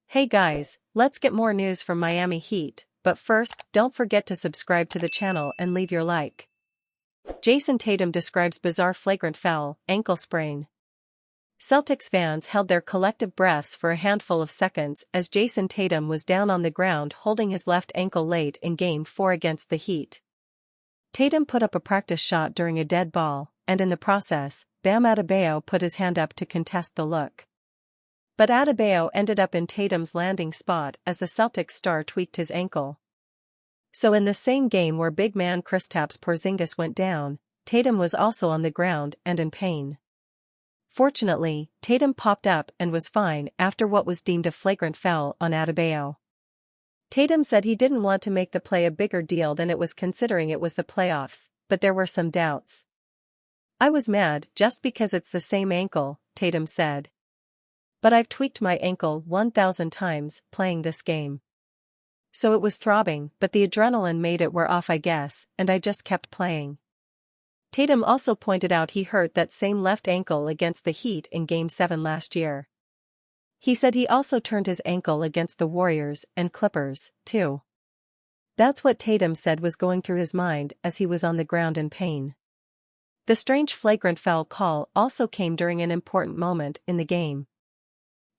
Hey guys, let's get more news from Miami Heat, but first, don't forget to subscribe to the channel and leave your like. Jayson Tatum describes bizarre flagrant foul, ankle sprain. Celtics fans held their collective breaths for a handful of seconds as Jayson Tatum was down on the ground holding his left ankle late in Game 4 against the Heat. Tatum put up a practice shot during a dead ball, and in the process, Bam Adebayo put his hand up to contest the look. But Adebayo ended up in Tatum's landing spot as the Celtics star tweaked his ankle. So in the same game where big man Kristaps Porzingis went down, Tatum was also on the ground and in pain. Fortunately, Tatum popped up and was fine after what was deemed a flagrant foul on Adebayo. Tatum said he didn't want to make the play a bigger deal than it was considering it was the playoffs, but there were some doubts. "I was mad just because it's the same ankle," Tatum said. "But I've tweaked my ankle 1,000 times playing this game. So it was throbbing, but the adrenaline made it wear off, I guess, and I just kept playing." Tatum also pointed out he hurt that same left ankle against the Heat in Game 7 last year. He said he also turned his ankle against the Warriors and Clippers, too. That's what Tatum said was going through his mind as he was on the ground in pain. The strange flagrant foul call also came during an important moment in the game.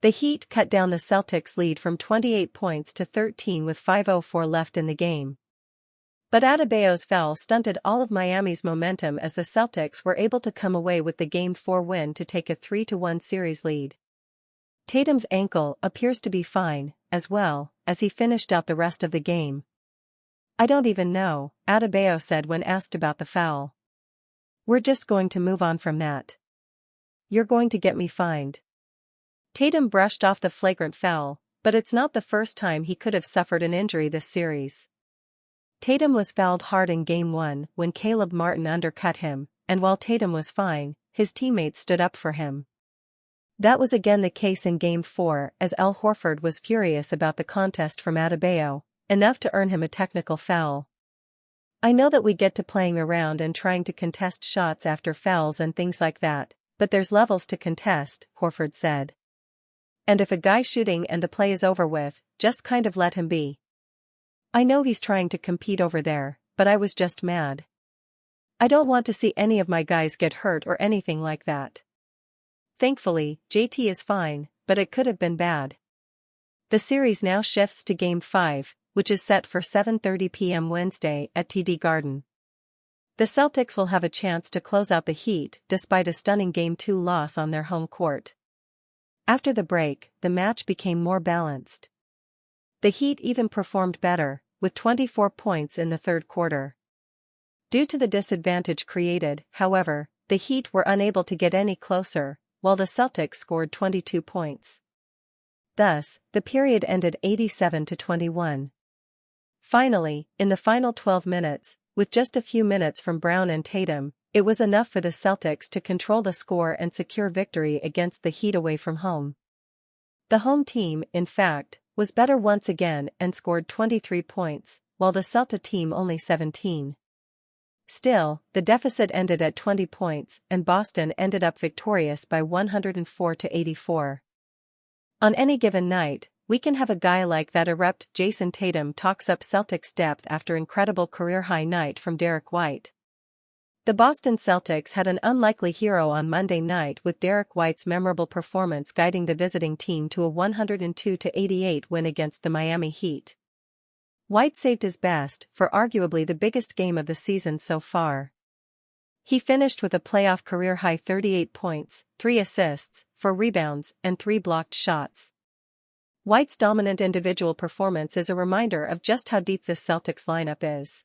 The Heat cut down the Celtics' lead from 28 points to 13 with 5:04 left in the game. But Adebayo's foul stunted all of Miami's momentum as the Celtics were able to come away with the Game 4 win to take a 3-1 series lead. Tatum's ankle appears to be fine, as well, as he finished out the rest of the game. "I don't even know," Adebayo said when asked about the foul. "We're just going to move on from that. You're going to get me fined." Tatum brushed off the flagrant foul, but it's not the first time he could have suffered an injury this series. Tatum was fouled hard in Game 1 when Caleb Martin undercut him, and while Tatum was fine, his teammates stood up for him. That was again the case in Game 4 as Al Horford was furious about the contest from Adebayo, enough to earn him a technical foul. "I know that we get to playing around and trying to contest shots after fouls and things like that, but there's levels to contest," Horford said. "And if a guy's shooting and the play is over with, just kind of let him be. I know he's trying to compete over there, but I was just mad. I don't want to see any of my guys get hurt or anything like that. Thankfully, JT is fine, but it could have been bad." The series now shifts to Game 5, which is set for 7:30 p.m. Wednesday at TD Garden. The Celtics will have a chance to close out the Heat despite a stunning Game 2 loss on their home court. After the break, the match became more balanced. The Heat even performed better, with 24 points in the third quarter. Due to the disadvantage created, however, the Heat were unable to get any closer, while the Celtics scored 22 points. Thus, the period ended 87-21. Finally, in the final 12 minutes, with just a few minutes from Brown and Tatum, it was enough for the Celtics to control the score and secure victory against the Heat away from home. The home team, in fact, was better once again and scored 23 points, while the Celta team only 17. Still, the deficit ended at 20 points and Boston ended up victorious by 104-84. "On any given night, we can have a guy like that erupt." Jayson Tatum talks up Celtics' depth after incredible career-high night from Derek White. The Boston Celtics had an unlikely hero on Monday night with Derek White's memorable performance guiding the visiting team to a 102-88 win against the Miami Heat. White saved his best for arguably the biggest game of the season so far. He finished with a playoff career-high 38 points, 3 assists, 4 rebounds, and 3 blocked shots. White's dominant individual performance is a reminder of just how deep this Celtics lineup is.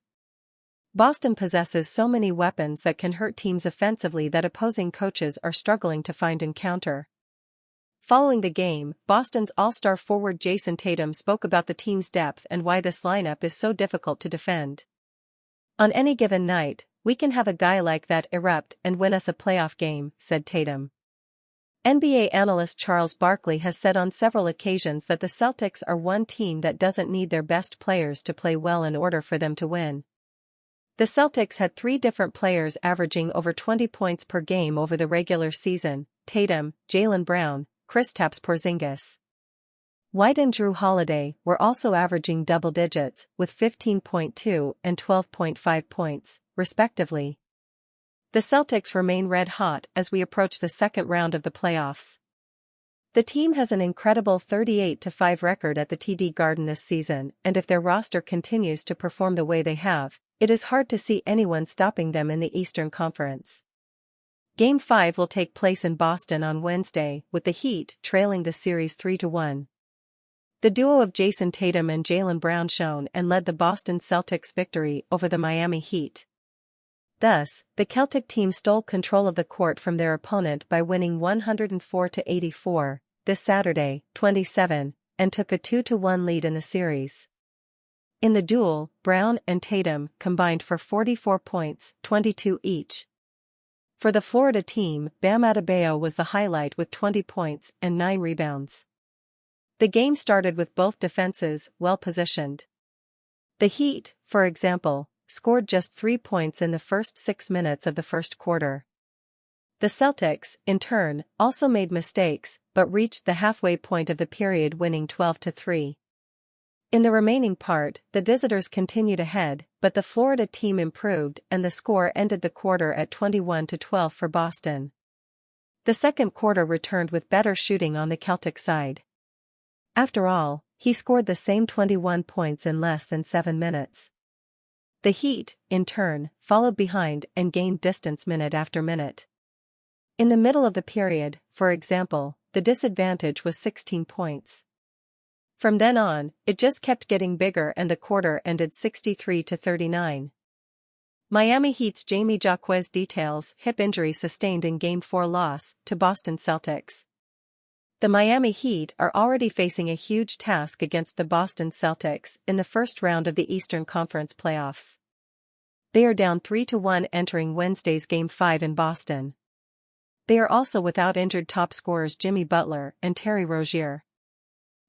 Boston possesses so many weapons that can hurt teams offensively that opposing coaches are struggling to find and counter. Following the game, Boston's all-star forward Jayson Tatum spoke about the team's depth and why this lineup is so difficult to defend. "On any given night, we can have a guy like that erupt and win us a playoff game," said Tatum. NBA analyst Charles Barkley has said on several occasions that the Celtics are one team that doesn't need their best players to play well in order for them to win. The Celtics had three different players averaging over 20 points per game over the regular season: Tatum, Jaylen Brown, Kristaps Porzingis. White and Jrue Holiday were also averaging double digits, with 15.2 and 12.5 points, respectively. The Celtics remain red hot as we approach the second round of the playoffs. The team has an incredible 38-5 record at the TD Garden this season, and if their roster continues to perform the way they have, it is hard to see anyone stopping them in the Eastern Conference. Game 5 will take place in Boston on Wednesday, with the Heat trailing the series 3-1. The duo of Jayson Tatum and Jaylen Brown shone and led the Boston Celtics' victory over the Miami Heat. Thus, the Celtic team stole control of the court from their opponent by winning 104-84 this Saturday, 27, and took a 2-1 lead in the series. In the duel, Brown and Tatum combined for 44 points, 22 each. For the Florida team, Bam Adebayo was the highlight with 20 points and 9 rebounds. The game started with both defenses well positioned. The Heat, for example, scored just 3 points in the first 6 minutes of the first quarter. The Celtics, in turn, also made mistakes, but reached the halfway point of the period winning 12-3. In the remaining part, the visitors continued ahead, but the Florida team improved and the score ended the quarter at 21-12 for Boston. The second quarter returned with better shooting on the Celtic side. After all, he scored the same 21 points in less than 7 minutes. The Heat, in turn, followed behind and gained distance minute after minute. In the middle of the period, for example, the disadvantage was 16 points. From then on, it just kept getting bigger and the quarter ended 63-39. Miami Heat's Jamie Jaquez details hip injury sustained in Game 4 loss to Boston Celtics. The Miami Heat are already facing a huge task against the Boston Celtics in the first round of the Eastern Conference playoffs. They are down 3-1 entering Wednesday's Game 5 in Boston. They are also without injured top scorers Jimmy Butler and Terry Rozier.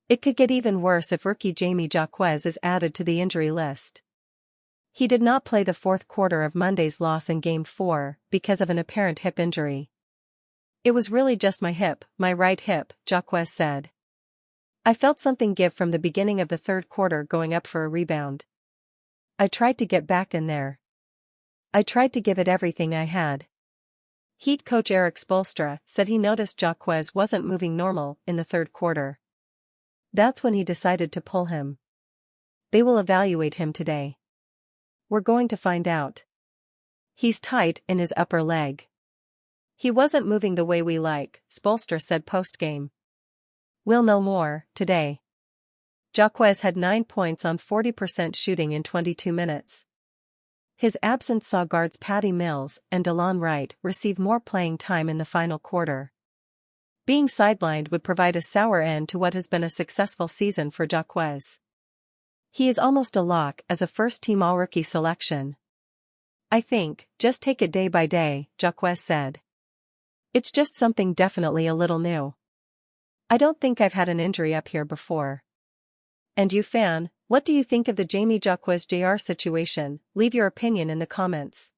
It could get even worse if rookie Jamie Jaquez is added to the injury list. He did not play the fourth quarter of Monday's loss in Game 4 because of an apparent hip injury. "It was really just my hip, my right hip," Jaquez said. "I felt something give from the beginning of the third quarter going up for a rebound. I tried to get back in there. I tried to give it everything I had." Heat coach Erik Spoelstra said he noticed Jaquez wasn't moving normal in the third quarter. That's when he decided to pull him. "They will evaluate him today. We're going to find out. He's tight in his upper leg. He wasn't moving the way we like," Spoelstra said post-game. "We'll know more today." Jaquez had 9 points on 40% shooting in 22 minutes. His absence saw guards Patty Mills and DeLon Wright receive more playing time in the final quarter. Being sidelined would provide a sour end to what has been a successful season for Jaquez. He is almost a lock as a first-team All-Rookie selection. "I think, just take it day by day," Jaquez said. "It's just something definitely a little new. I don't think I've had an injury up here before." And you fan, what do you think of the Jamie Jaquez Jr. situation? Leave your opinion in the comments.